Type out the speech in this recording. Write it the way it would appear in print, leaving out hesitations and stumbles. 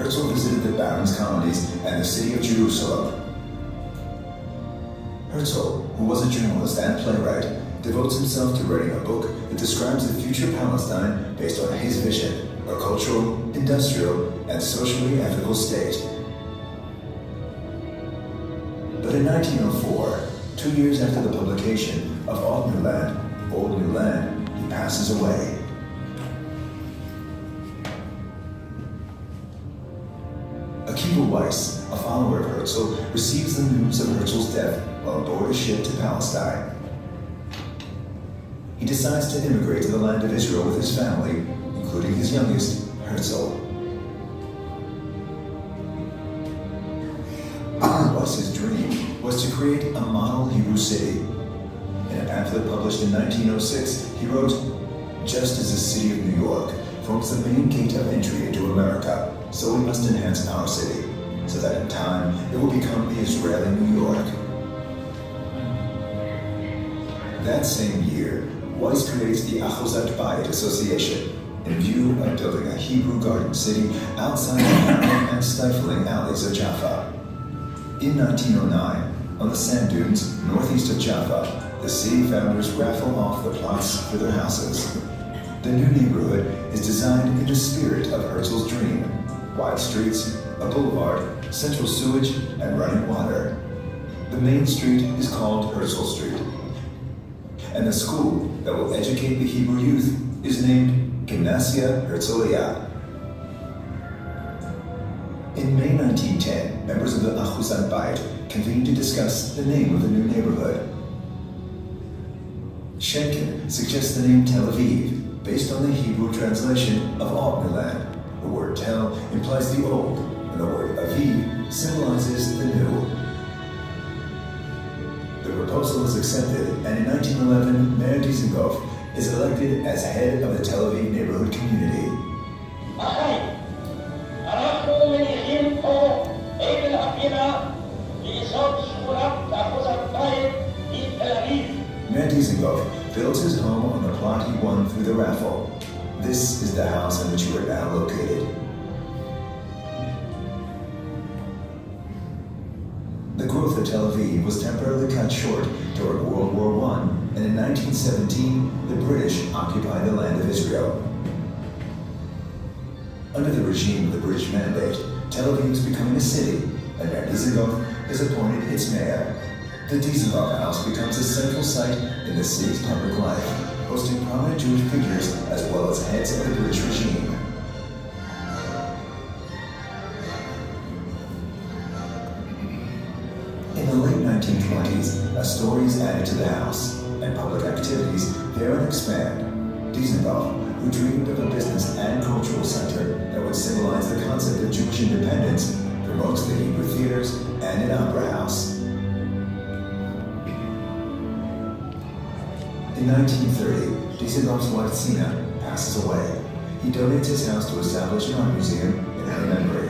Herzl visited the Barons' colonies and the city of Jerusalem. Herzl, who was a journalist and playwright, devotes himself to writing a book that describes the future Palestine based on his vision, a cultural, industrial, and socially ethical state. But in 1904, 2 years after the publication of Old New Land, he passes away. Akiva Weiss, a follower of Herzl, receives the news of Herzl's death while aboard a ship to Palestine. He decides to immigrate to the land of Israel with his family, including his youngest, Herzl. Weiss's dream was to create a model Hebrew city. In a pamphlet published in 1906, he wrote, "Just as the city of New York forms the main gate of entry into America, so we must enhance our city, so that in time it will become the Israeli New York." That same year, Weiss creates the Achuzat Bayit Association in view of building a Hebrew garden city outside the narrow and stifling alleys of Jaffa. In 1909, on the sand dunes northeast of Jaffa, the city founders raffle off the plots for their houses. The new neighborhood is designed in the spirit of Herzl's dream: wide streets, a boulevard, central sewage, and running water. The main street is called Herzl Street, and the school that will educate the Hebrew youth is named Gymnasia Herzliya. In May 1910, members of the Achuzat Bayit convened to discuss the name of the new neighborhood. Schenken suggests the name Tel Aviv, based on the Hebrew translation of Old New Land. The word Tel implies the old, and the word Aviv symbolizes the new. The proposal is accepted, and in 1911, Mayor Dizengoff is elected as head of the Tel Aviv neighborhood community. Mayor Dizengoff builds his home on the plot he won through the raffle. This is the house in which we are now located. The growth of Tel Aviv was temporarily cut short during World War I, and in 1917, the British occupied the land of Israel. Under the regime of the British Mandate, Tel Aviv is becoming a city, and Mayor Dizengoff is appointed its mayor. The Dizengoff House becomes a central site in the city's public life, hosting prominent Jewish figures as well as heads of the British regime. In the late 1920s, a story is added to the house, and public activities therein expand. Dizengoff, who dreamed of a business and cultural center that would symbolize the concept of Jewish independence, promotes the Hebrew theaters and an opera house. In 1930, Dizengoff's wife Sina passes away. He donates his house to establish an art museum in her memory.